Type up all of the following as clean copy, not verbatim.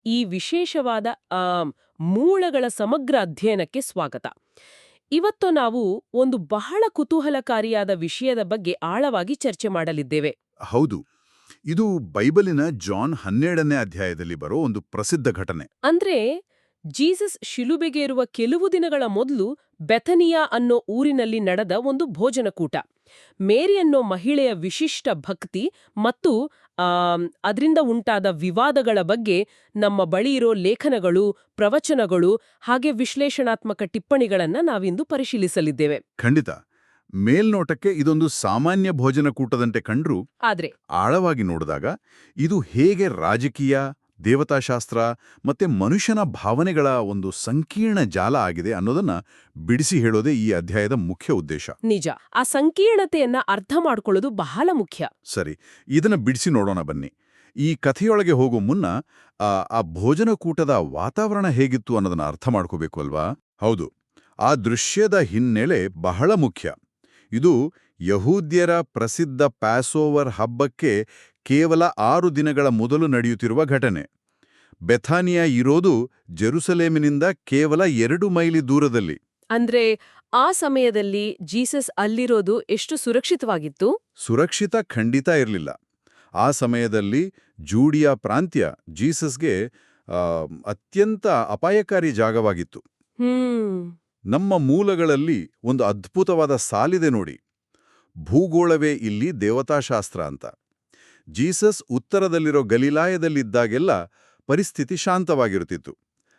ಈ ವಿಶೇಷವಾದ ಮೂಲಗಳ ಸಮಗ್ರ ಅಧ್ಯಯನಕ್ಕೆ ಸ್ವಾಗತ. ಇವತ್ತು ನಾವು ಒಂದು ಬಹಳ ಕುತೂಹಲಕಾರಿಯಾದ ವಿಷಯದ ಬಗ್ಗೆ ಆಳವಾಗಿ ಚರ್ಚೆ ಮಾಡಲಿದ್ದೇವೆ. ಹೌದು, ಇದು ಬೈಬಲಿನ ಜಾನ್ 12ನೇ ಅಧ್ಯಾಯದಲ್ಲಿ ಬರೋ ಒಂದು ಪ್ರಸಿದ್ಧ ಘಟನೆ. ಅಂದ್ರೆ ಜೀಸಸ್ ಶಿಲುಬೆಗೇರುವ ಕೆಲವು ದಿನಗಳ ಮೊದಲು ಬೆಥನಿಯಾ ಅನ್ನೋ ಊರಿನಲ್ಲಿ ನಡೆದ ಒಂದು ಭೋಜನಕೂಟ. ಮೇರಿ ಅನ್ನೋ ಮಹಿಳೆಯ ವಿಶಿಷ್ಟ ಭಕ್ತಿ ಮತ್ತು ಅದರಿಂದ ಉಂಟಾದ ವಿವಾದಗಳ ಬಗ್ಗೆ ನಮ್ಮ ಬಳಿ ಇರೋ ಲೇಖನಗಳು, ಪ್ರವಚನಗಳು ಹಾಗೆ ವಿಶ್ಲೇಷಣಾತ್ಮಕ ಟಿಪ್ಪಣಿಗಳನ್ನ ನಾವಿಂದು ಪರಿಶೀಲಿಸಲಿದ್ದೇವೆ. ಖಂಡಿತ. ಮೇಲ್ನೋಟಕ್ಕೆ ಇದೊಂದು ಸಾಮಾನ್ಯ ಭೋಜನಕೂಟದಂತೆ ಕಂಡ್ರೂ ಆಳವಾಗಿ ನೋಡಿದಾಗ ಇದು ಹೇಗೆ ರಾಜಕೀಯ, ದೇವತಾಶಾಸ್ತ್ರ ಮತ್ತೆ ಮನುಷ್ಯನ ಭಾವನೆಗಳ ಒಂದು ಸಂಕೀರ್ಣ ಜಾಲ ಆಗಿದೆ ಅನ್ನೋದನ್ನ ಬಿಡಿಸಿ ಹೇಳೋದೇ ಈ ಅಧ್ಯಾಯದ ಮುಖ್ಯ ಉದ್ದೇಶ. ನಿಜ, ಆ ಸಂಕೀರ್ಣತೆಯನ್ನ ಅರ್ಥ ಮಾಡ್ಕೊಳ್ಳೋದು ಬಹಳ ಮುಖ್ಯ. ಸರಿ, ಇದನ್ನ ಬಿಡಿಸಿ ನೋಡೋಣ ಬನ್ನಿ. ಈ ಕಥೆಯೊಳಗೆ ಹೋಗೋ ಮುನ್ನ ಆ ಭೋಜನಕೂಟದ ವಾತಾವರಣ ಹೇಗಿತ್ತು ಅನ್ನೋದನ್ನ ಅರ್ಥ ಮಾಡ್ಕೋಬೇಕು ಅಲ್ವಾ? ಹೌದು, ಆ ದೃಶ್ಯದ ಹಿನ್ನೆಲೆ ಬಹಳ ಮುಖ್ಯ. ಇದು ಯಹೂದ್ಯರ ಪ್ರಸಿದ್ಧ ಪ್ಯಾಸೋವರ್ ಹಬ್ಬಕ್ಕೆ ಕೇವಲ 6 ದಿನಗಳ ಮೊದಲು ನಡೆಯುತ್ತಿರುವ ಘಟನೆ. ಬೆಥಾನಿಯಾ ಇರೋದು ಜೆರುಸಲೇಮಿನಿಂದ ಕೇವಲ 2 ಮೈಲಿ ದೂರದಲ್ಲಿ. ಅಂದ್ರೆ ಆ ಸಮಯದಲ್ಲಿ ಜೀಸಸ್ ಅಲ್ಲಿರೋದು ಎಷ್ಟು ಸುರಕ್ಷಿತವಾಗಿತ್ತು? ಸುರಕ್ಷಿತ ಖಂಡಿತ ಇರಲಿಲ್ಲ. ಆ ಸಮಯದಲ್ಲಿ ಜೂಡಿಯಾ ಪ್ರಾಂತ್ಯ ಜೀಸಸ್ಗೆ ಅತ್ಯಂತ ಅಪಾಯಕಾರಿ ಜಾಗವಾಗಿತ್ತು. ನಮ್ಮ ಮೂಲಗಳಲ್ಲಿ ಒಂದು ಅದ್ಭುತವಾದ ಸಾಲಿದೆ ನೋಡಿ, ಭೂಗೋಳವೇ ಇಲ್ಲಿ ದೇವತಾಶಾಸ್ತ್ರ ಅಂತ. ಜೀಸಸ್ ಉತ್ತರದಲ್ಲಿರೋ ಗಲಿಲಾಯದಲ್ಲಿದ್ದಾಗೆಲ್ಲ ಪರಿಸ್ಥಿತಿ ಶಾಂತವಾಗಿರುತ್ತಿತ್ತು.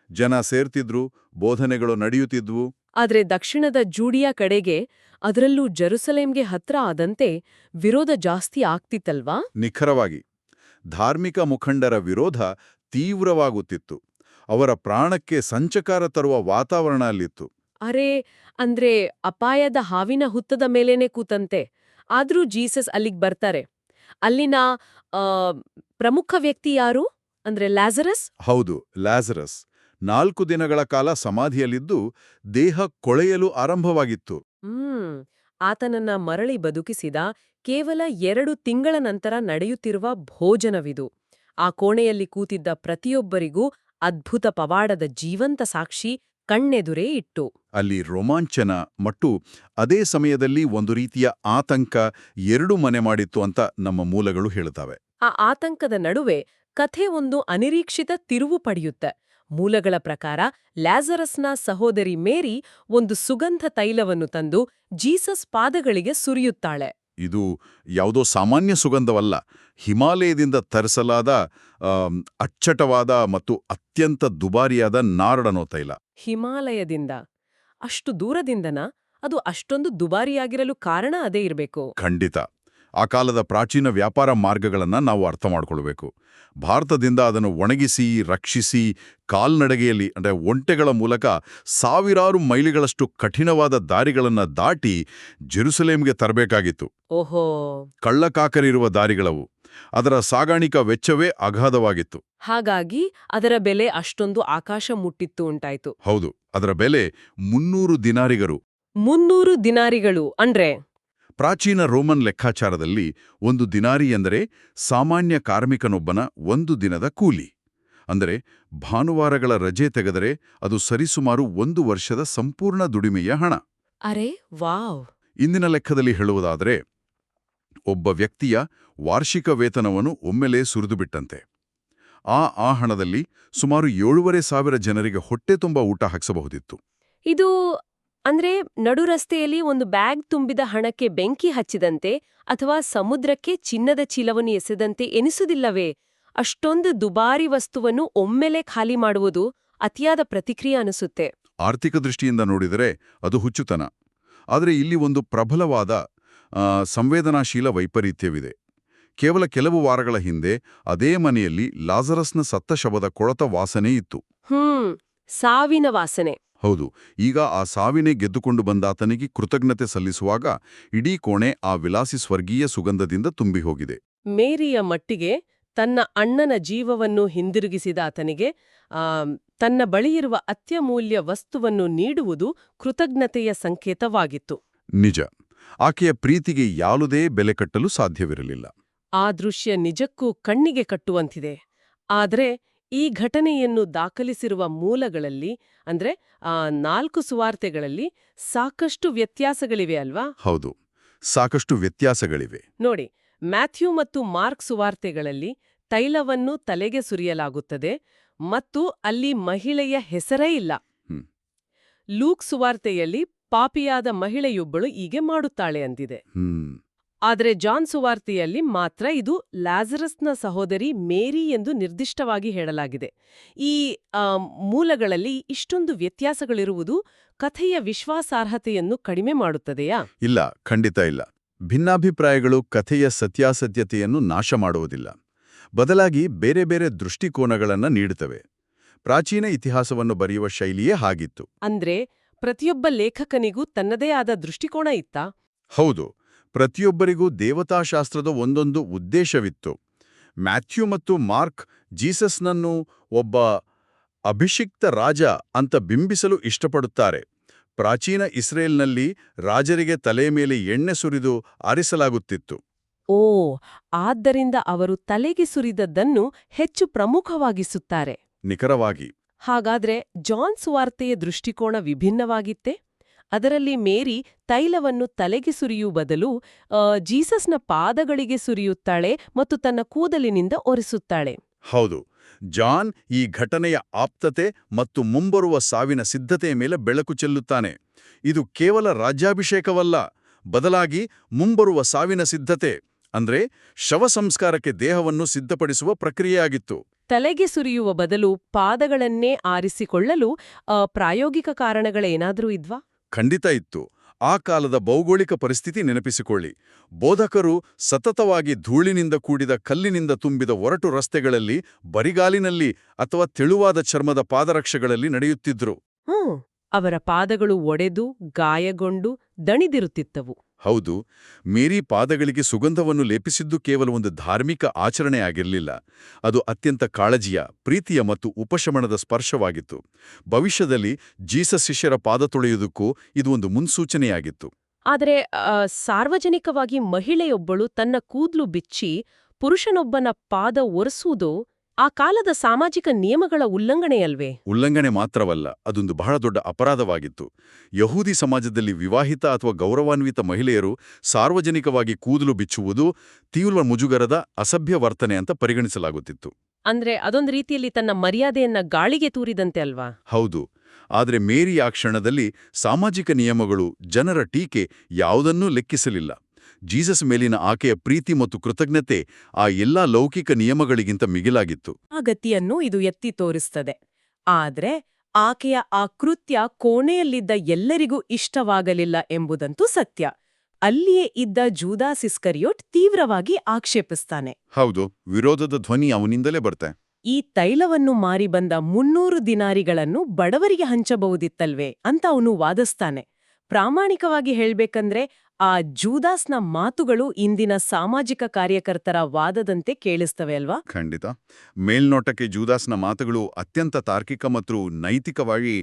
ಜನ ಸೇರ್ತಿದ್ರು, ಬೋಧನೆಗಳು ನಡೆಯುತ್ತಿದ್ವು. ಆದ್ರೆ ದಕ್ಷಿಣದ ಜೂಡಿಯಾ ಕಡೆಗೆ, ಅದರಲ್ಲೂ ಜೆರುಸಲೇಂಗೆ ಹತ್ರ ಆದಂತೆ ವಿರೋಧ ಜಾಸ್ತಿ ಆಗ್ತಿತ್ತಲ್ವಾ? ನಿಖರವಾಗಿ. ಧಾರ್ಮಿಕ ಮುಖಂಡರ ವಿರೋಧ ತೀವ್ರವಾಗುತ್ತಿತ್ತು. ಅವರ ಪ್ರಾಣಕ್ಕೆ ಸಂಚಕಾರ ತರುವ ವಾತಾವರಣ ಅಲ್ಲಿತ್ತು. ಅಂದ್ರೆ ಅಪಾಯದ ಹಾವಿನ ಹುತ್ತದ ಮೇಲೇನೆ ಕೂತಂತೆ. ಆದ್ರೂ ಜೀಸಸ್ ಅಲ್ಲಿಗ್ ಬರ್ತಾರೆ. ಅಲ್ಲಿನ ಪ್ರಮುಖ ವ್ಯಕ್ತಿ ಯಾರು? ಅಂದ್ರೆ ಲಾಜರಸ್? ಹೌದು, ಲಾಜರಸ್ 4 ದಿನಗಳ ಕಾಲ ಸಮಾಧಿಯಲ್ಲಿದ್ದು ದೇಹ ಕೊಳೆಯಲು ಆರಂಭವಾಗಿತ್ತು. ಆತನನ್ನ ಮರಳಿ ಬದುಕಿಸಿದ ಕೇವಲ 2 ತಿಂಗಳ ನಂತರ ನಡೆಯುತ್ತಿರುವ ಭೋಜನವಿದು. ಆ ಕೋಣೆಯಲ್ಲಿ ಕೂತಿದ್ದ ಪ್ರತಿಯೊಬ್ಬರಿಗೂ ಅದ್ಭುತ ಪವಾಡದ ಜೀವಂತ ಸಾಕ್ಷಿ ಕಣ್ಣೆದುರೇ ಇಟ್ಟು. ಅಲ್ಲಿ ರೋಮಾಂಚನ ಮತ್ತು ಅದೇ ಸಮಯದಲ್ಲಿ ಒಂದು ರೀತಿಯ ಆತಂಕ ಎರಡೂ ಮನೆ ಮಾಡಿತ್ತು ಅಂತ ನಮ್ಮ ಮೂಲಗಳು ಹೇಳುತ್ತವೆ. ಆ ಆತಂಕದ ನಡುವೆ ಕಥೆ ಒಂದು ಅನಿರೀಕ್ಷಿತ ತಿರುವು ಪಡೆಯುತ್ತೆ. ಮೂಲಗಳ ಪ್ರಕಾರ ಲಾಜರಸ್ನ ಸಹೋದರಿ ಮೇರಿ ಒಂದು ಸುಗಂಧ ತೈಲವನ್ನು ತಂದು ಜೀಸಸ್ ಪಾದಗಳಿಗೆ ಸುರಿಯುತ್ತಾಳೆ. ಇದು ಯಾವುದೋ ಸಾಮಾನ್ಯ ಸುಗಂಧವಲ್ಲ, ಹಿಮಾಲಯದಿಂದ ತರಿಸಲಾದ ಅಚ್ಚಟವಾದ ಮತ್ತು ಅತ್ಯಂತ ದುಬಾರಿಯಾದ ನಾರಡನೋ ತೈಲ. ಹಿಮಾಲಯದಿಂದ? ಅಷ್ಟು ದೂರದಿಂದನಾ? ಅದು ಅಷ್ಟೊಂದು ದುಬಾರಿಯಾಗಿರಲು ಕಾರಣ ಅದೇ ಇರಬೇಕು. ಖಂಡಿತ. ಆ ಕಾಲದ ಪ್ರಾಚೀನ ವ್ಯಾಪಾರ ಮಾರ್ಗಗಳನ್ನು ನಾವು ಅರ್ಥ ಮಾಡ್ಕೊಳ್ಬೇಕು. ಭಾರತದಿಂದ ಅದನ್ನು ಒಣಗಿಸಿ, ರಕ್ಷಿಸಿ, ಕಾಲ್ನಡಿಗೆಯಲ್ಲಿ ಅಂದರೆ ಒಂಟೆಗಳ ಮೂಲಕ ಸಾವಿರಾರು ಮೈಲಿಗಳಷ್ಟು ಕಠಿಣವಾದ ದಾರಿಗಳನ್ನು ದಾಟಿ ಜೆರುಸಲೇಮ್ಗೆ ತರಬೇಕಾಗಿತ್ತು. ಓಹೋ, ಕಳ್ಳಕಾಕರಿರುವ ದಾರಿಗಳವು. ಅದರ ಸಾಗಾಣಿಕಾ ವೆಚ್ಚವೇ ಅಗಾಧವಾಗಿತ್ತು. ಹಾಗಾಗಿ ಅದರ ಬೆಲೆ ಅಷ್ಟೊಂದು ಆಕಾಶ ಮುಟ್ಟಿತ್ತು ಉಂಟಾಯ್ತು. ಹೌದು, ಅದರ ಬೆಲೆ 300 ದಿನಾರಿಗರು. 300 ದಿನಾರಿಗಳು ಅಂದ್ರೆ? ಪ್ರಾಚೀನ ರೋಮನ್ ಲೆಕ್ಕಾಚಾರದಲ್ಲಿ 1 ದಿನಾರಿ ಎಂದರೆ ಸಾಮಾನ್ಯ ಕಾರ್ಮಿಕನೊಬ್ಬನ 1 ದಿನದ ಕೂಲಿ. ಅಂದರೆ ಭಾನುವಾರಗಳ ರಜೆ ತೆಗೆದರೆ ಅದು ಸರಿಸುಮಾರು 1 ವರ್ಷದ ಸಂಪೂರ್ಣ ದುಡಿಮೆಯ ಹಣ. ಅರೆ ವಾವ್! ಇಂದಿನ ಲೆಕ್ಕದಲ್ಲಿ ಹೇಳುವುದಾದರೆ ಒಬ್ಬ ವ್ಯಕ್ತಿಯ ವಾರ್ಷಿಕ ವೇತನವನ್ನು ಒಮ್ಮೆಲೇ ಸುರಿದುಬಿಟ್ಟಂತೆ. ಆ ಹಣದಲ್ಲಿ ಸುಮಾರು 7,500 ಜನರಿಗೆ ಹೊಟ್ಟೆ ತುಂಬ ಊಟ ಹಾಕಿಸಬಹುದಿತ್ತು. ಇದು ಅಂದ್ರೆ ನಡು ರಸ್ತೆಯಲ್ಲಿ ಒಂದು ಬ್ಯಾಗ್ ತುಂಬಿದ ಹಣಕ್ಕೆ ಬೆಂಕಿ ಹಚ್ಚಿದಂತೆ ಅಥವಾ ಸಮುದ್ರಕ್ಕೆ ಚಿನ್ನದ ಚೀಲವನ್ನು ಎಸೆದಂತೆ ಎನಿಸುವುದಿಲ್ಲವೇ? ಅಷ್ಟೊಂದು ದುಬಾರಿ ವಸ್ತುವನ್ನು ಒಮ್ಮೆಲೆ ಖಾಲಿ ಮಾಡುವುದು ಅತಿಯಾದ ಪ್ರತಿಕ್ರಿಯೆ ಅನಿಸುತ್ತೆ. ಆರ್ಥಿಕ ದೃಷ್ಟಿಯಿಂದ ನೋಡಿದರೆ ಅದು ಹುಚ್ಚುತನ. ಆದರೆ ಇಲ್ಲಿ ಒಂದು ಪ್ರಬಲವಾದ ಸಂವೇದನಾಶೀಲ ವೈಪರೀತ್ಯವಿದೆ. ಕೇವಲ ಕೆಲವು ವಾರಗಳ ಹಿಂದೆ ಅದೇ ಮನೆಯಲ್ಲಿ ಲಾಜರಸ್ನ ಸತ್ತ ಶವದ ಕೊಳತ ವಾಸನೆ ಇತ್ತು. ಸಾವಿನ ವಾಸನೆ. ಹೌದು. ಈಗ ಆ ಸಾವಿನೇ ಗೆದ್ದುಕೊಂಡು ಬಂದಾತನಿಗೆ ಕೃತಜ್ಞತೆ ಸಲ್ಲಿಸುವಾಗ ಇಡೀ ಕೋಣೆ ಆ ವಿಲಾಸಿ ಸ್ವರ್ಗೀಯ ಸುಗಂಧದಿಂದ ತುಂಬಿ ಹೋಗಿದೆ. ಮೇರಿಯ ಮಟ್ಟಿಗೆ ತನ್ನ ಅಣ್ಣನ ಜೀವವನ್ನು ಹಿಂದಿರುಗಿಸಿದ ಆತನಿಗೆ ತನ್ನ ಬಳಿಯಿರುವ ಅತ್ಯಮೂಲ್ಯ ವಸ್ತುವನ್ನು ನೀಡುವುದು ಕೃತಜ್ಞತೆಯ ಸಂಕೇತವಾಗಿತ್ತು. ನಿಜ. ಆಕೆಯ ಪ್ರೀತಿಗೆ ಯಾವುದೇ ಬೆಲೆ ಕಟ್ಟಲು ಸಾಧ್ಯವಿರಲಿಲ್ಲ. ಆ ದೃಶ್ಯ ನಿಜಕ್ಕೂ ಕಣ್ಣಿಗೆ ಕಟ್ಟುವಂತಿದೆ. ಆದರೆ ಈ ಘಟನೆಯನ್ನು ದಾಖಲಿಸಿರುವ ಮೂಲಗಳಲ್ಲಿ ಅಂದ್ರೆ 4 ಸುವಾರ್ತೆಗಳಲ್ಲಿ ಸಾಕಷ್ಟು ವ್ಯತ್ಯಾಸಗಳಿವೆ ಅಲ್ವಾ? ಹೌದು, ಸಾಕಷ್ಟು ವ್ಯತ್ಯಾಸಗಳಿವೆ. ನೋಡಿ, ಮ್ಯಾಥ್ಯೂ ಮತ್ತು ಮಾರ್ಕ್ ಸುವಾರ್ತೆಗಳಲ್ಲಿ ತೈಲವನ್ನು ತಲೆಗೆ ಸುರಿಯಲಾಗುತ್ತದೆ ಮತ್ತು ಅಲ್ಲಿ ಮಹಿಳೆಯ ಹೆಸರೇ ಇಲ್ಲ. ಹ್ಮ್. ಲೂಕ್ ಸುವಾರ್ತೆಯಲ್ಲಿ ಪಾಪಿಯಾದ ಮಹಿಳೆಯೊಬ್ಬಳು ಹೀಗೆ ಮಾಡುತ್ತಾಳೆ ಅಂತಿದೆ. ಹ್ಮ್. ಆದರೆ ಜಾನ್ ಸುವಾರ್ತೆಯಲ್ಲಿ ಮಾತ್ರ ಇದು ಲಾಜರಸ್ನ ಸಹೋದರಿ ಮೇರಿ ಎಂದು ನಿರ್ದಿಷ್ಟವಾಗಿ ಹೇಳಲಾಗಿದೆ. ಈ ಮೂಲಗಳಲ್ಲಿ ಇಷ್ಟೊಂದು ವ್ಯತ್ಯಾಸಗಳಿರುವುದು ಕಥೆಯ ವಿಶ್ವಾಸಾರ್ಹತೆಯನ್ನು ಕಡಿಮೆ ಮಾಡುತ್ತದೆಯಾ? ಇಲ್ಲ, ಖಂಡಿತ ಇಲ್ಲ. ಭಿನ್ನಾಭಿಪ್ರಾಯಗಳು ಕಥೆಯ ಸತ್ಯಾಸತ್ಯತೆಯನ್ನು ನಾಶ ಮಾಡುವುದಿಲ್ಲ. ಬದಲಾಗಿ ಬೇರೆ ಬೇರೆ ದೃಷ್ಟಿಕೋನಗಳನ್ನು ನೀಡುತ್ತವೆ. ಪ್ರಾಚೀನ ಇತಿಹಾಸವನ್ನು ಬರೆಯುವ ಶೈಲಿಯೇ ಹಾಗಿತ್ತು. ಅಂದ್ರೆ ಪ್ರತಿಯೊಬ್ಬ ಲೇಖಕನಿಗೂ ತನ್ನದೇ ಆದ ದೃಷ್ಟಿಕೋನ ಇತ್ತಾ? ಹೌದು, ಪ್ರತಿಯೊಬ್ಬರಿಗೂ ದೇವತಾಶಾಸ್ತ್ರದ ಒಂದೊಂದು ಉದ್ದೇಶವಿತ್ತು. ಮ್ಯಾಥ್ಯೂ ಮತ್ತು ಮಾರ್ಕ್ ಜೀಸಸ್ನನ್ನು ಒಬ್ಬ ಅಭಿಷಿಕ್ತ ರಾಜ ಅಂತ ಬಿಂಬಿಸಲು ಇಷ್ಟಪಡುತ್ತಾರೆ. ಪ್ರಾಚೀನ ಇಸ್ರೇಲ್ನಲ್ಲಿ ರಾಜರಿಗೆ ತಲೆಯ ಮೇಲೆ ಎಣ್ಣೆ ಸುರಿದು ಆರಿಸಲಾಗುತ್ತಿತ್ತು. ಓ, ಆದ್ದರಿಂದ ಅವರು ತಲೆಗೆ ಸುರಿದದ್ದನ್ನು ಹೆಚ್ಚು ಪ್ರಮುಖವಾಗಿಸುತ್ತಾರೆ. ನಿಖರವಾಗಿ. ಹಾಗಾದ್ರೆ ಜಾನ್ ಸುವಾರ್ತೆಯ ದೃಷ್ಟಿಕೋನ ವಿಭಿನ್ನವಾಗಿತ್ತೆ? ಅದರಲ್ಲಿ ಮೇರಿ ತೈಲವನ್ನು ತಲೆಗೆ ಸುರಿಯುವ ಬದಲು ಜೀಸಸ್ನ ಪಾದಗಳಿಗೆ ಸುರಿಯುತ್ತಾಳೆ ಮತ್ತು ತನ್ನ ಕೂದಲಿನಿಂದ ಒರೆಸುತ್ತಾಳೆ. ಹೌದು, ಜಾನ್ ಈ ಘಟನೆಯ ಆಪ್ತತೆ ಮತ್ತು ಮುಂಬರುವ ಸಾವಿನ ಸಿದ್ಧತೆಯ ಮೇಲೆ ಬೆಳಕು ಚೆಲ್ಲುತ್ತಾನೆ. ಇದು ಕೇವಲ ರಾಜ್ಯಾಭಿಷೇಕವಲ್ಲ, ಬದಲಾಗಿ ಮುಂಬರುವ ಸಾವಿನ ಸಿದ್ಧತೆ, ಅಂದ್ರೆ ಶವ ಸಂಸ್ಕಾರಕ್ಕೆ ದೇಹವನ್ನು ಸಿದ್ಧಪಡಿಸುವ ಪ್ರಕ್ರಿಯೆಯಾಗಿತ್ತು. ತಲೆಗೆ ಸುರಿಯುವ ಬದಲು ಪಾದಗಳನ್ನೇ ಆರಿಸಿಕೊಳ್ಳಲು ಪ್ರಾಯೋಗಿಕ ಕಾರಣಗಳೇನಾದರೂ ಇದ್ವಾ? ಖಂಡಿತ ಇತ್ತು. ಆ ಕಾಲದ ಭೌಗೋಳಿಕ ಪರಿಸ್ಥಿತಿ ನೆನಪಿಸಿಕೊಳ್ಳಿ. ಬೋಧಕರು ಸತತವಾಗಿ ಧೂಳಿನಿಂದ ಕೂಡಿದ ಕಲ್ಲಿನಿಂದ ತುಂಬಿದ ಒರಟು ರಸ್ತೆಗಳಲ್ಲಿ, ಬರಿಗಾಲಿನಲ್ಲಿ ಅಥವಾ ತೆಳುವಾದ ಚರ್ಮದ ಪಾದರಕ್ಷೆಗಳಲ್ಲಿ ನಡೆಯುತ್ತಿದ್ರು. ಅವರ ಪಾದಗಳು ಒಡೆದು, ಗಾಯಗೊಂಡು, ದಣಿದಿರುತ್ತಿತ್ತವು. ಹೌದು, ಮೇರಿ ಪಾದಗಳಿಗೆ ಸುಗಂಧವನ್ನು ಲೇಪಿಸಿದ್ದು ಕೇವಲ ಒಂದು ಧಾರ್ಮಿಕ ಆಚರಣೆಯಾಗಿರಲಿಲ್ಲ. ಅದು ಅತ್ಯಂತ ಕಾಳಜಿಯ, ಪ್ರೀತಿಯ ಮತ್ತು ಉಪಶಮನದ ಸ್ಪರ್ಶವಾಗಿತ್ತು. ಭವಿಷ್ಯದಲ್ಲಿ ಜೀಸಸ್ ಶಿಷ್ಯರ ಪಾದ ತೊಳೆಯುವುದಕ್ಕೂ ಇದು ಒಂದು ಮುನ್ಸೂಚನೆಯಾಗಿತ್ತು. ಆದರೆ ಸಾರ್ವಜನಿಕವಾಗಿ ಮಹಿಳೆಯೊಬ್ಬಳು ತನ್ನ ಕೂದಲು ಬಿಚ್ಚಿ ಪುರುಷನೊಬ್ಬನ ಪಾದ ಒರೆಸುವುದು ಆ ಕಾಲದ ಸಾಮಾಜಿಕ ನಿಯಮಗಳ ಉಲ್ಲಂಘನೆಯಲ್ವೇ? ಉಲ್ಲಂಘನೆ ಮಾತ್ರವಲ್ಲ, ಅದೊಂದು ಬಹಳ ದೊಡ್ಡ ಅಪರಾಧವಾಗಿತ್ತು. ಯಹೂದಿ ಸಮಾಜದಲ್ಲಿ ವಿವಾಹಿತ ಅಥವಾ ಗೌರವಾನ್ವಿತ ಮಹಿಳೆಯರು ಸಾರ್ವಜನಿಕವಾಗಿ ಕೂದಲು ಬಿಚ್ಚುವುದು ತೀವ್ರ ಮುಜುಗರದ ಅಸಭ್ಯ ವರ್ತನೆ ಅಂತ ಪರಿಗಣಿಸಲಾಗುತ್ತಿತ್ತು. ಅಂದ್ರೆ ಅದೊಂದು ರೀತಿಯಲ್ಲಿ ತನ್ನ ಮರ್ಯಾದೆಯನ್ನ ಗಾಳಿಗೆ ತೂರಿದಂತೆ ಅಲ್ವಾ? ಹೌದು. ಆದರೆ ಮೇರಿ ಆ ಕ್ಷಣದಲ್ಲಿ ಸಾಮಾಜಿಕ ನಿಯಮಗಳು, ಜನರ ಟೀಕೆ ಯಾವುದನ್ನೂ ಲೆಕ್ಕಿಸಲಿಲ್ಲ. ಜೀಸಸ್ ಮೇಲಿನ ಆಕೆಯ ಪ್ರೀತಿ ಮತ್ತು ಕೃತಜ್ಞತೆ ಆ ಎಲ್ಲಾ ಲೌಕಿಕ ನಿಯಮಗಳಿಗಿಂತ ಮಿಗಿಲಾಗಿತ್ತು. ಆ ಗತಿಯನ್ನು ಇದು ಎತ್ತಿ ತೋರಿಸ್ತದೆ. ಆದ್ರೆ ಆಕೆಯ ಆ ಕೃತ್ಯ ಕೋಣೆಯಲ್ಲಿದ್ದ ಎಲ್ಲರಿಗೂ ಇಷ್ಟವಾಗಲಿಲ್ಲ ಎಂಬುದಂತೂ ಸತ್ಯ. ಅಲ್ಲಿಯೇ ಇದ್ದ ಜೂದಾಸ್ ಇಸ್ಕರಿಯೋಟ್ ತೀವ್ರವಾಗಿ ಆಕ್ಷೇಪಿಸ್ತಾನೆ. ಹೌದು, ವಿರೋಧದ ಧ್ವನಿ ಅವನಿಂದಲೇ ಬರ್ತೆ. ಈ ತೈಲವನ್ನು ಮಾರಿ ಬಂದ 300 ದಿನಾರಿಗಳನ್ನು ಬಡವರಿಗೆ ಹಂಚಬಹುದಿತ್ತಲ್ವೇ ಅಂತ ಅವನು ವಾದಿಸ್ತಾನೆ. ಪ್ರಾಮಾಣಿಕವಾಗಿ ಹೇಳ್ಬೇಕಂದ್ರೆ ಆ ಜೂದಾಸ್ನ ಮಾತುಗಳು ಇಂದಿನ ಸಾಮಾಜಿಕ ಕಾರ್ಯಕರ್ತರ ವಾದದಂತೆ ಕೇಳಿಸ್ತವೆ ಅಲ್ವಾ? ಖಂಡಿತ. ಮೇಲ್ನೋಟಕ್ಕೆ ಜೂದಾಸ್ನ ಮಾತುಗಳು ಅತ್ಯಂತ ತಾರ್ಕಿಕ ಮತ್ತು ನೈತಿಕವಾಗಿ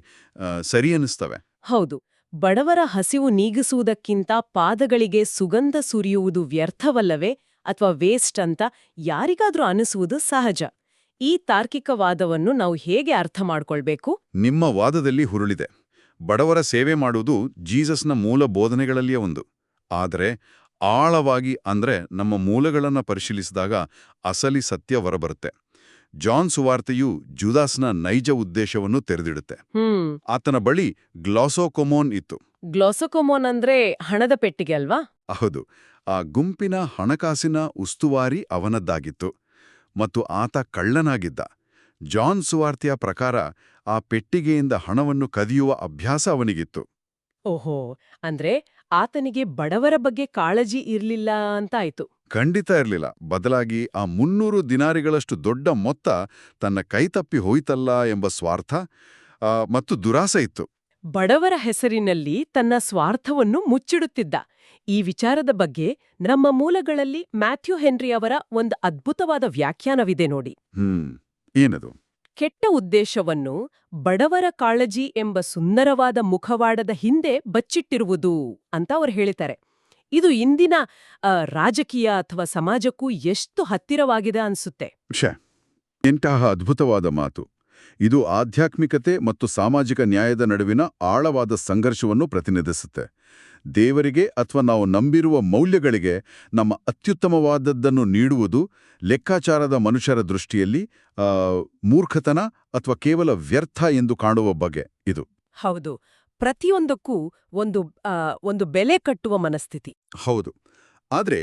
ಸರಿ ಅನ್ನಿಸ್ತವೆ. ಹೌದು, ಬಡವರ ಹಸಿವು ನೀಗಿಸುವುದಕ್ಕಿಂತ ಪಾದಗಳಿಗೆ ಸುಗಂಧ ಸುರಿಯುವುದು ವ್ಯರ್ಥವಲ್ಲವೇ ಅಥವಾ ವೇಸ್ಟ್ ಅಂತ ಯಾರಿಗಾದ್ರೂ ಅನಿಸುವುದು ಸಹಜ. ಈ ತಾರ್ಕಿಕ ವಾದವನ್ನು ನಾವು ಹೇಗೆ ಅರ್ಥ ಮಾಡ್ಕೊಳ್ಬೇಕು? ನಿಮ್ಮ ವಾದದಲ್ಲಿ ಹುರುಳಿದೆ. ಬಡವರ ಸೇವೆ ಮಾಡುವುದು ಜೀಸಸ್ನ ಮೂಲ ಬೋಧನೆಗಳಲ್ಲಿಯೇ ಒಂದು. ಆದರೆ ಆಳವಾಗಿ ಅಂದ್ರೆ ನಮ್ಮ ಮೂಲಗಳನ್ನು ಪರಿಶೀಲಿಸಿದಾಗ ಅಸಲಿ ಸತ್ಯ ಹೊರಬರುತ್ತೆ. ಜಾನ್ ಸುವಾರ್ತೆಯು ಜೂದಾಸ್ನ ನೈಜ ಉದ್ದೇಶವನ್ನು ತೆರೆದಿಡುತ್ತೆ. ಆತನ ಬಳಿ ಗ್ಲಾಸೋಕೊಮೋನ್ ಇತ್ತು. ಗ್ಲಾಸೋಕೊಮೋನ್ ಅಂದ್ರೆ ಹಣದ ಪೆಟ್ಟಿಗೆ ಅಲ್ವಾ? ಹೌದು, ಆ ಗುಂಪಿನ ಹಣಕಾಸಿನ ಉಸ್ತುವಾರಿ ಅವನದ್ದಾಗಿತ್ತು ಮತ್ತು ಆತ ಕಳ್ಳನಾಗಿದ್ದ. ಜಾನ್ ಸುವಾರ್ತೆಯ ಪ್ರಕಾರ ಆ ಪೆಟ್ಟಿಗೆಯಿಂದ ಹಣವನ್ನು ಕದಿಯುವ ಅಭ್ಯಾಸ ಅವನಿಗಿತ್ತು. ಓಹೋ, ಅಂದ್ರೆ ಆತನಿಗೆ ಬಡವರ ಬಗ್ಗೆ ಕಾಳಜಿ ಇರ್ಲಿಲ್ಲ ಅಂತಾಯ್ತು. ಖಂಡಿತ ಇರಲಿಲ್ಲ. ಬದಲಾಗಿ ಆ 300 ದಿನಾರಿಗಳಷ್ಟು ದೊಡ್ಡ ಮೊತ್ತ ತನ್ನ ಕೈತಪ್ಪಿ ಹೋಯ್ತಲ್ಲ ಎಂಬ ಸ್ವಾರ್ಥ ಮತ್ತು ದುರಾಸೆ ಇತ್ತು. ಬಡವರ ಹೆಸರಿನಲ್ಲಿ ತನ್ನ ಸ್ವಾರ್ಥವನ್ನು ಮುಚ್ಚಿಡುತ್ತಿದ್ದ. ಈ ವಿಚಾರದ ಬಗ್ಗೆ ನಮ್ಮ ಮೂಲಗಳಲ್ಲಿ ಮ್ಯಾಥ್ಯೂ ಹೆನ್ರಿ ಅವರ ಒಂದು ಅದ್ಭುತವಾದ ವ್ಯಾಖ್ಯಾನವಿದೆ ನೋಡಿ. ಏನದು? ಕೆಟ್ಟ ಉದ್ದೇಶವನ್ನು ಬಡವರ ಕಾಳಜಿ ಎಂಬ ಸುಂದರವಾದ ಮುಖವಾಡದ ಹಿಂದೆ ಬಚ್ಚಿಟ್ಟಿರುವುದು ಅಂತ ಅವರು ಹೇಳಿದ್ದಾರೆ. ಇದು ಇಂದಿನ ರಾಜಕೀಯ ಅಥವಾ ಸಮಾಜಕ್ಕೂ ಎಷ್ಟು ಹತ್ತಿರವಾಗಿದೆ ಅನ್ಸುತ್ತೆ. ಎಂತಹ ಅದ್ಭುತವಾದ ಮಾತು. ಇದು ಆಧ್ಯಾತ್ಮಿಕತೆ ಮತ್ತು ಸಾಮಾಜಿಕ ನ್ಯಾಯದ ನಡುವಿನ ಆಳವಾದ ಸಂಘರ್ಷವನ್ನು ಪ್ರತಿನಿಧಿಸುತ್ತೆ. ದೇವರಿಗೆ ಅಥವಾ ನಾವು ನಂಬಿರುವ ಮೌಲ್ಯಗಳಿಗೆ ನಮ್ಮ ಅತ್ಯುತ್ತಮವಾದದ್ದನ್ನು ನೀಡುವುದು ಲೆಕ್ಕಾಚಾರದ ಮನುಷ್ಯರ ದೃಷ್ಟಿಯಲ್ಲಿ ಮೂರ್ಖತನ ಅಥವಾ ಕೇವಲ ವ್ಯರ್ಥ ಎಂದು ಕಾಣುವ ಬಗೆ ಇದು. ಹೌದು, ಪ್ರತಿಯೊಂದಕ್ಕೂ ಒಂದು ಬೆಲೆ ಕಟ್ಟುವ ಮನಸ್ಥಿತಿ. ಹೌದು. ಆದರೆ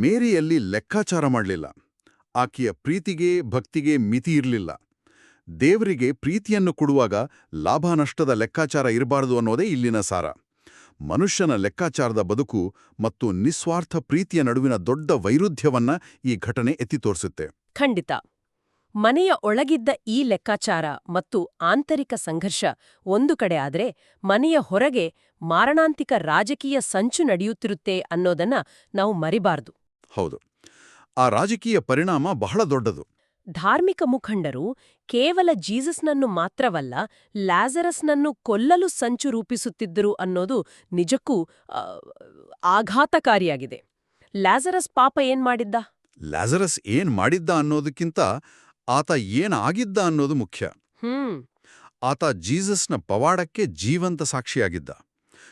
ಮೇರಿಯಲ್ಲಿ ಲೆಕ್ಕಾಚಾರ ಮಾಡಲಿಲ್ಲ. ಆಕೆಯ ಪ್ರೀತಿಗೆ ಭಕ್ತಿಗೆ ಮಿತಿ ಇರಲಿಲ್ಲ. ದೇವರಿಗೆ ಪ್ರೀತಿಯನ್ನು ಕೊಡುವಾಗ ಲಾಭ ನಷ್ಟದ ಲೆಕ್ಕಾಚಾರ ಇರಬಾರದು ಅನ್ನೋದೇ ಇಲ್ಲಿನ ಸಾರ. ಮನುಷ್ಯನ ಲೆಕ್ಕಾಚಾರದ ಬದುಕು ಮತ್ತು ನಿಸ್ವಾರ್ಥ ಪ್ರೀತಿಯ ನಡುವಿನ ದೊಡ್ಡ ವೈರುಧ್ಯವನ್ನ ಈ ಘಟನೆ ಎತ್ತಿ ತೋರಿಸುತ್ತೆ. ಖಂಡಿತ. ಮನೆಯ ಒಳಗಿದ್ದ ಈ ಲೆಕ್ಕಾಚಾರ ಮತ್ತು ಆಂತರಿಕ ಸಂಘರ್ಷ ಒಂದು ಕಡೆ ಆದ್ರೆ, ಮನೆಯ ಹೊರಗೆ ಮಾರಣಾಂತಿಕ ರಾಜಕೀಯ ಸಂಚು ನಡೆಯುತ್ತಿರುತ್ತೆ ಅನ್ನೋದನ್ನ ನಾವು ಮರಿಬಾರ್ದು. ಹೌದು, ಆ ರಾಜಕೀಯ ಪರಿಣಾಮ ಬಹಳ ದೊಡ್ಡದು. ಧಾರ್ಮಿಕ ಮುಖಂಡರು ಕೇವಲ ಜೀಸಸ್ನನ್ನು ಮಾತ್ರವಲ್ಲ, ಲ್ಯಾಜರಸ್ನನ್ನು ಕೊಲ್ಲಲು ಸಂಚು ರೂಪಿಸುತ್ತಿದ್ದರು ಅನ್ನೋದು ನಿಜಕ್ಕೂ ಆಘಾತಕಾರಿಯಾಗಿದೆ. ಲ್ಯಾಜರಸ್ ಪಾಪ ಏನ್ ಮಾಡಿದ್ದ? ಲ್ಯಾಜರಸ್ ಏನ್ ಮಾಡಿದ್ದ ಅನ್ನೋದಕ್ಕಿಂತ ಆತ ಏನಾಗಿದ್ದ ಅನ್ನೋದು ಮುಖ್ಯ. ಆತ ಜೀಸಸ್ನ ಪವಾಡಕ್ಕೆ ಜೀವಂತ ಸಾಕ್ಷಿಯಾಗಿದ್ದ.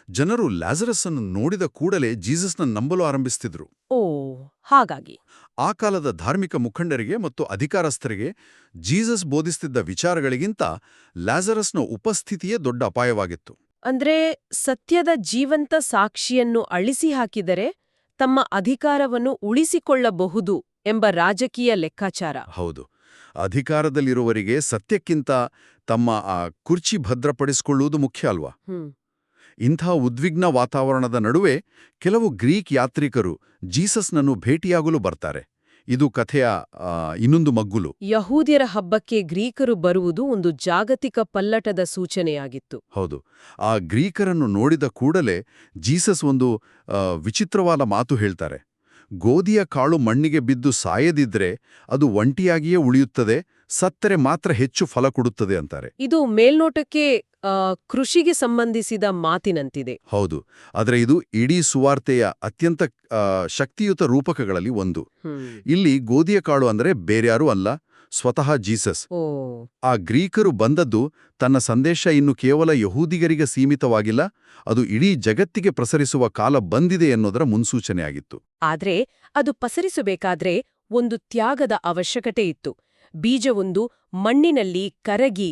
ಜನರು ಲ್ಯಾಜರಸ್ ಅನ್ನು ನೋಡಿದ ಕೂಡಲೇ ಜೀಸಸ್ನ ನಂಬಲು ಆರಂಭಿಸ್ತಿದ್ರು. ಓ, ಹಾಗಾಗಿ ಆ ಕಾಲದ ಧಾರ್ಮಿಕ ಮುಖಂಡರಿಗೆ ಮತ್ತು ಅಧಿಕಾರಸ್ಥರಿಗೆ ಜೀಸಸ್ ಬೋಧಿಸ್ತಿದ್ದ ವಿಚಾರಗಳಿಗಿಂತ ಲ್ಯಾಜರಸ್ನ ಉಪಸ್ಥಿತಿಯೇ ದೊಡ್ಡ ಅಪಾಯವಾಗಿತ್ತು. ಅಂದ್ರೆ ಸತ್ಯದ ಜೀವಂತ ಸಾಕ್ಷಿಯನ್ನು ಅಳಿಸಿ ಹಾಕಿದರೆ ತಮ್ಮ ಅಧಿಕಾರವನ್ನು ಉಳಿಸಿಕೊಳ್ಳಬಹುದು ಎಂಬ ರಾಜಕೀಯ ಲೆಕ್ಕಾಚಾರ. ಹೌದು, ಅಧಿಕಾರದಲ್ಲಿರುವವರಿಗೆ ಸತ್ಯಕ್ಕಿಂತ ತಮ್ಮ ಆ ಕುರ್ಚಿ ಭದ್ರಪಡಿಸಿಕೊಳ್ಳುವುದು ಮುಖ್ಯ ಅಲ್ವಾ? ಇಂಥ ಉದ್ವಿಗ್ನ ವಾತಾವರಣದ ನಡುವೆ ಕೆಲವು ಗ್ರೀಕ್ ಯಾತ್ರಿಕರು ಜೀಸಸ್ನನ್ನು ಭೇಟಿಯಾಗಲು ಬರ್ತಾರೆ. ಇದು ಕಥೆಯ ಇನ್ನೊಂದು ಮಗ್ಗುಲು. ಯಹೂದ್ಯರ ಹಬ್ಬಕ್ಕೆ ಗ್ರೀಕರು ಬರುವುದು ಒಂದು ಜಾಗತಿಕ ಪಲ್ಲಟದ ಸೂಚನೆಯಾಗಿತ್ತು. ಹೌದು, ಆ ಗ್ರೀಕರನ್ನು ನೋಡಿದ ಕೂಡಲೇ ಜೀಸಸ್ ಒಂದು ವಿಚಿತ್ರವಾದ ಮಾತು ಹೇಳ್ತಾರೆ. ಗೋಧಿಯ ಕಾಳು ಮಣ್ಣಿಗೆ ಬಿದ್ದು ಸಾಯದಿದ್ರೆ ಅದು ಒಂಟಿಯಾಗಿಯೇ ಉಳಿಯುತ್ತದೆ, ಸತ್ತರೆ ಮಾತ್ರ ಹೆಚ್ಚು ಫಲ ಕೊಡುತ್ತದೆ ಅಂತಾರೆ. ಇದು ಮೇಲ್ನೋಟಕ್ಕೆ ಕೃಷಿಗೆ ಸಂಬಂಧಿಸಿದ ಮಾತಿನಂತಿದೆ. ಹೌದು, ಆದರೆ ಇದು ಇಡೀ ಸುವಾರ್ತೆಯ ಅತ್ಯಂತ ಶಕ್ತಿಯುತ ರೂಪಕಗಳಲ್ಲಿ ಒಂದು. ಇಲ್ಲಿ ಗೋಧಿಯ ಕಾಳು ಅಂದರೆ ಬೇರ್ಯಾರೂ ಅಲ್ಲ, ಸ್ವತಃ ಜೀಸಸ್. ಆ ಗ್ರೀಕರು ಬಂದದ್ದು ತನ್ನ ಸಂದೇಶ ಇನ್ನು ಕೇವಲ ಯಹೂದಿಗರಿಗೆ ಸೀಮಿತವಾಗಿಲ್ಲ, ಅದು ಇಡೀ ಜಗತ್ತಿಗೆ ಪ್ರಸರಿಸುವ ಕಾಲ ಬಂದಿದೆ ಎನ್ನುವುದರ ಮುನ್ಸೂಚನೆಯಾಗಿತ್ತು. ಆದ್ರೆ ಅದು ಪಸರಿಸಬೇಕಾದ್ರೆ ಒಂದು ತ್ಯಾಗದ ಅವಶ್ಯಕತೆ ಇತ್ತು. ಬೀಜವೊಂದು ಮಣ್ಣಿನಲ್ಲಿ ಕರಗಿ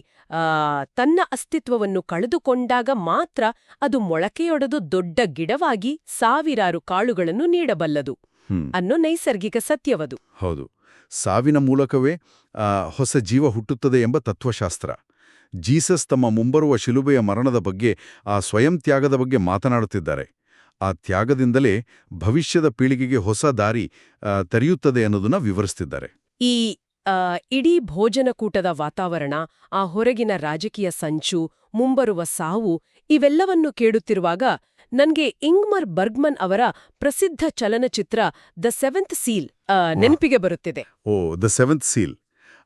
ತನ್ನ ಅಸ್ತಿತ್ವವನ್ನು ಕಳೆದುಕೊಂಡಾಗ ಮಾತ್ರ ಅದು ಮೊಳಕೆಯೊಡೆದು ದೊಡ್ಡ ಗಿಡವಾಗಿ ಸಾವಿರಾರು ಕಾಳುಗಳನ್ನು ನೀಡಬಲ್ಲದು ಅನ್ನೋ ನೈಸರ್ಗಿಕ ಸತ್ಯವದು. ಹೌದು, ಸಾವಿನ ಮೂಲಕವೇ ಹೊಸ ಜೀವ ಹುಟ್ಟುತ್ತದೆ ಎಂಬ ತತ್ವಶಾಸ್ತ್ರ. ಜೀಸಸ್ ತಮ್ಮ ಮುಂಬರುವ ಶಿಲುಬೆಯ ಮರಣದ ಬಗ್ಗೆ, ಆ ಸ್ವಯಂ ತ್ಯಾಗದ ಬಗ್ಗೆ ಮಾತನಾಡುತ್ತಿದ್ದಾರೆ. ಆ ತ್ಯಾಗದಿಂದಲೇ ಭವಿಷ್ಯದ ಪೀಳಿಗೆಗೆ ಹೊಸ ದಾರಿ ತೆರೆಯುತ್ತದೆ ಅನ್ನೋದನ್ನ ವಿವರಿಸ್ತಿದ್ದಾರೆ. ಈ ಇಡೀ ಭೋಜನಕೂಟದ ವಾತಾವರಣ, ಆ ಹೊರಗಿನ ರಾಜಕೀಯ ಸಂಚು, ಮುಂಬರುವ ಸಾವು, ಇವೆಲ್ಲವನ್ನೂ ಕೇಳುತ್ತಿರುವಾಗ ನನ್ಗೆ ಇಂಗ್ಮರ್ ಬರ್ಗ್ಮನ್ ಅವರ ಪ್ರಸಿದ್ಧ ಚಲನಚಿತ್ರ ದ ಸೆವೆಂತ್ ಸೀಲ್ ನೆನಪಿಗೆ ಬರುತ್ತಿದೆ. ಓ, ದ ಸೆವೆಂತ್ ಸೀಲ್.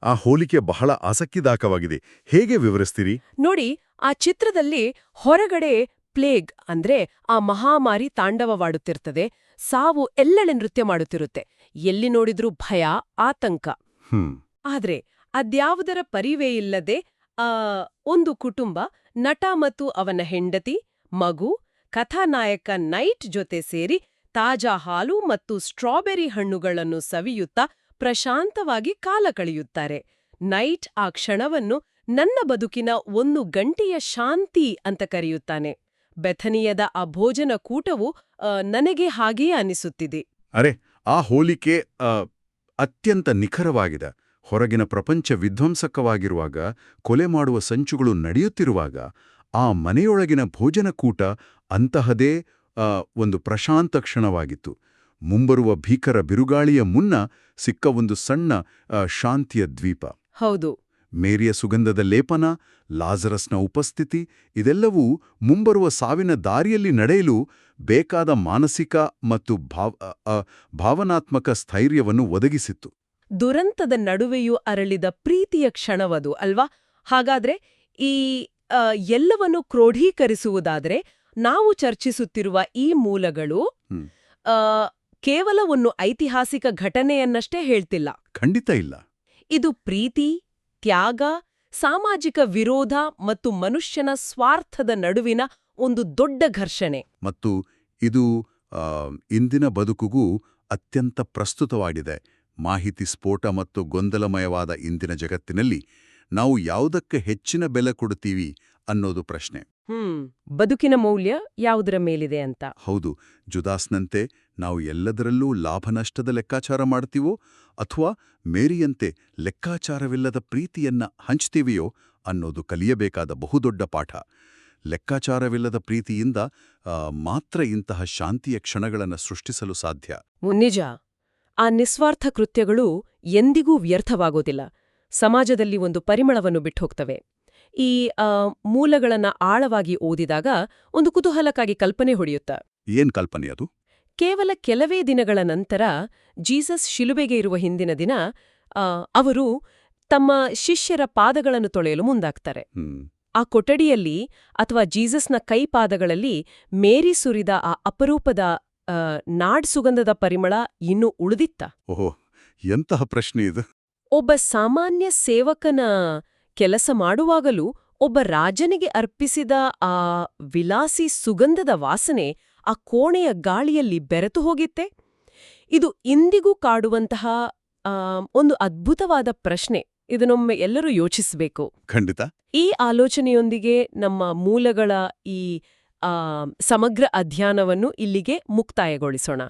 ಆ ಹೋಲಿಕೆ ಬಹಳ ಆಸಕ್ತಿದಾಯಕವಾಗಿದೆ. ಹೇಗೆ ವಿವರಿಸ್ತೀರಿ? ನೋಡಿ, ಆ ಚಿತ್ರದಲ್ಲಿ ಹೊರಗಡೆ ಪ್ಲೇಗ್ ಅಂದ್ರೆ ಆ ಮಹಾಮಾರಿ ತಾಂಡವವಾಡುತ್ತಿರ್ತದೆ. ಸಾವು ಎಲ್ಲೆಡೆ ನೃತ್ಯ ಮಾಡುತ್ತಿರುತ್ತೆ. ಎಲ್ಲಿ ನೋಡಿದ್ರೂ ಭಯ, ಆತಂಕ. ಆದ್ರೆ ಅದ್ಯಾವುದರ ಪರಿವೇ ಇಲ್ಲದೆ ಒಂದು ಕುಟುಂಬ, ನಟ ಮತ್ತು ಅವನ ಹೆಂಡತಿ, ಮಗು, ಕಥಾನಾಯಕ ನೈಟ್ ಜೊತೆ ಸೇರಿ ತಾಜಾ ಹಾಲು ಮತ್ತು ಸ್ಟ್ರಾಬೆರಿ ಹಣ್ಣುಗಳನ್ನು ಸವಿಯುತ್ತಾ ಪ್ರಶಾಂತವಾಗಿ ಕಾಲ ಕಳೆಯುತ್ತಾರೆ. ನೈಟ್ ಆ ಕ್ಷಣವನ್ನು ನನ್ನ ಬದುಕಿನ 1 ಗಂಟೆಯ ಶಾಂತಿ ಅಂತ ಕರೆಯುತ್ತಾನೆ. ಬೆಥನಿಯದ ಆ ಭೋಜನ ಕೂಟವು ನನಗೆ ಹಾಗೆಯೇ ಅನಿಸುತ್ತಿದೆ. ಅರೆ, ಆ ಹೋಲಿಕೆ ಅತ್ಯಂತ ನಿಖರವಾಗಿದೆ. ಹೊರಗಿನ ಪ್ರಪಂಚ ವಿಧ್ವಂಸಕವಾಗಿರುವಾಗ, ಕೊಲೆ ಮಾಡುವ ಸಂಚುಗಳು ನಡೆಯುತ್ತಿರುವಾಗ, ಆ ಮನೆಯೊಳಗಿನ ಭೋಜನಕೂಟ ಅಂತಹದೇ ಒಂದು ಪ್ರಶಾಂತ ಕ್ಷಣವಾಗಿತ್ತು. ಮುಂಬರುವ ಭೀಕರ ಬಿರುಗಾಳಿಯ ಮುನ್ನ ಸಿಕ್ಕ ಒಂದು ಸಣ್ಣ ಶಾಂತಿಯ ದ್ವೀಪ. ಹೌದು, ಮೇರಿಯ ಸುಗಂಧದ ಲೇಪನ, ಲಾಜರಸ್ನ ಉಪಸ್ಥಿತಿ, ಇದೆಲ್ಲವೂ ಮುಂಬರುವ ಸಾವಿನ ದಾರಿಯಲ್ಲಿ ನಡೆಯಲು ಬೇಕಾದ ಮಾನಸಿಕ ಮತ್ತು ಭಾವನಾತ್ಮಕ ಸ್ಥೈರ್ಯವನ್ನು ಒದಗಿಸಿತ್ತು. ದುರಂತದ ನಡುವೆಯೂ ಅರಳಿದ ಪ್ರೀತಿಯ ಕ್ಷಣವದು ಅಲ್ವಾ? ಹಾಗಾದ್ರೆ ಈ ಎಲ್ಲವನ್ನು ಕ್ರೋಢೀಕರಿಸುವುದಾದರೆ, ನಾವು ಚರ್ಚಿಸುತ್ತಿರುವ ಈ ಮೂಲಗಳು ಕೇವಲ ಒಂದು ಐತಿಹಾಸಿಕ ಘಟನೆಯನ್ನಷ್ಟೇ ಹೇಳ್ತಿಲ್ಲ. ಖಂಡಿತ ಇಲ್ಲ. ಇದು ಪ್ರೀತಿ, ತ್ಯಾಗ, ಸಾಮಾಜಿಕ ವಿರೋಧ ಮತ್ತು ಮನುಷ್ಯನ ಸ್ವಾರ್ಥದ ನಡುವಿನ ಒಂದು ದೊಡ್ಡ ಘರ್ಷಣೆ. ಮತ್ತು ಇದು ಇಂದಿನ ಬದುಕುಗೂ ಅತ್ಯಂತ ಪ್ರಸ್ತುತವಾಗಿದೆ. ಮಾಹಿತಿ ಸ್ಫೋಟ ಮತ್ತು ಗೊಂದಲಮಯವಾದ ಇಂದಿನ ಜಗತ್ತಿನಲ್ಲಿ ನಾವು ಯಾವುದಕ್ಕೆ ಹೆಚ್ಚಿನ ಬೆಲೆ ಕೊಡ್ತೀವಿ ಅನ್ನೋದು ಪ್ರಶ್ನೆ. ಬದುಕಿನ ಮೌಲ್ಯ ಯಾವುದರ ಮೇಲಿದೆ ಅಂತ. ಹೌದು, ಜುದಾಸ್ನಂತೆ ನಾವು ಎಲ್ಲದರಲ್ಲೂ ಲಾಭನಷ್ಟದ ಲೆಕ್ಕಾಚಾರ ಮಾಡ್ತೀವೋ ಅಥವಾ ಮೇರಿಯಂತೆ ಲೆಕ್ಕಾಚಾರವಿಲ್ಲದ ಪ್ರೀತಿಯನ್ನ ಹಂಚ್ತೀವಿಯೋ ಅನ್ನೋದು ಕಲಿಯಬೇಕಾದ ಬಹುದೊಡ್ಡ ಪಾಠ. ಲೆಕ್ಕಾಚಾರವಿಲ್ಲದ ಪ್ರೀತಿಯಿಂದ ಮಾತ್ರ ಇಂತಹ ಶಾಂತಿಯ ಕ್ಷಣಗಳನ್ನು ಸೃಷ್ಟಿಸಲು ಸಾಧ್ಯ. ನಿಜ. ಆ ನಿಸ್ವಾರ್ಥ ಕೃತ್ಯಗಳು ಎಂದಿಗೂ ವ್ಯರ್ಥವಾಗೋದಿಲ್ಲ. ಸಮಾಜದಲ್ಲಿ ಒಂದು ಪರಿಮಳವನ್ನು ಬಿಟ್ಟುಹೋಗ್ತವೆ. ಈ ಮೂಲಗಳನ್ನ ಆಳವಾಗಿ ಓದಿದಾಗ ಒಂದು ಕುತೂಹಲಕ್ಕಾಗಿ ಕಲ್ಪನೆ ಹೊಡೆಯುತ್ತ. ಏನ್ ಕಲ್ಪನೆ ಅದು? ಕೇವಲ ಕೆಲವೇ ದಿನಗಳ ನಂತರ ಜೀಸಸ್ ಶಿಲುಬೆಗೆ ಇರುವ ಹಿಂದಿನ ದಿನ ಅವರು ತಮ್ಮ ಶಿಷ್ಯರ ಪಾದಗಳನ್ನು ತೊಳೆಯಲು ಮುಂದಾಗ್ತಾರೆ. ಆ ಕೊಠಡಿಯಲ್ಲಿ ಅಥವಾ ಜೀಸಸ್ನ ಕೈಪಾದಗಳಲ್ಲಿ ಮೇರಿ ಸುರಿದ ಆ ಅಪರೂಪದ ನಾಡ್ ಸುಗಂಧದ ಪರಿಮಳ ಇನ್ನೂ ಉಳಿದಿತ್ತ? ಓಹೋ, ಎಂತಹ ಪ್ರಶ್ನೆ ಇದು! ಒಬ್ಬ ಸಾಮಾನ್ಯ ಸೇವಕನ ಕೆಲಸ ಮಾಡುವಾಗಲೂ ಒಬ್ಬ ರಾಜನಿಗೆ ಅರ್ಪಿಸಿದ ಆ ವಿಲಾಸಿ ಸುಗಂಧದ ವಾಸನೆ ಆ ಕೋಣೆಯ ಗಾಳಿಯಲ್ಲಿ ಬೆರೆತು ಹೋಗಿತ್ತೆ? ಇದು ಇಂದಿಗೂ ಕಾಡುವಂತಹ ಒಂದು ಅದ್ಭುತವಾದ ಪ್ರಶ್ನೆ. ಇದನ್ನೊಮ್ಮೆ ಎಲ್ಲರೂ ಯೋಚಿಸಬೇಕು. ಖಂಡಿತ. ಈ ಆಲೋಚನೆಯೊಂದಿಗೆ ನಮ್ಮ ಮೂಲಗಳ ಈ ಸಮಗ್ರ ಅಧ್ಯಯನವನ್ನು ಇಲ್ಲಿಗೆ ಮುಕ್ತಾಯಗೊಳಿಸೋಣ.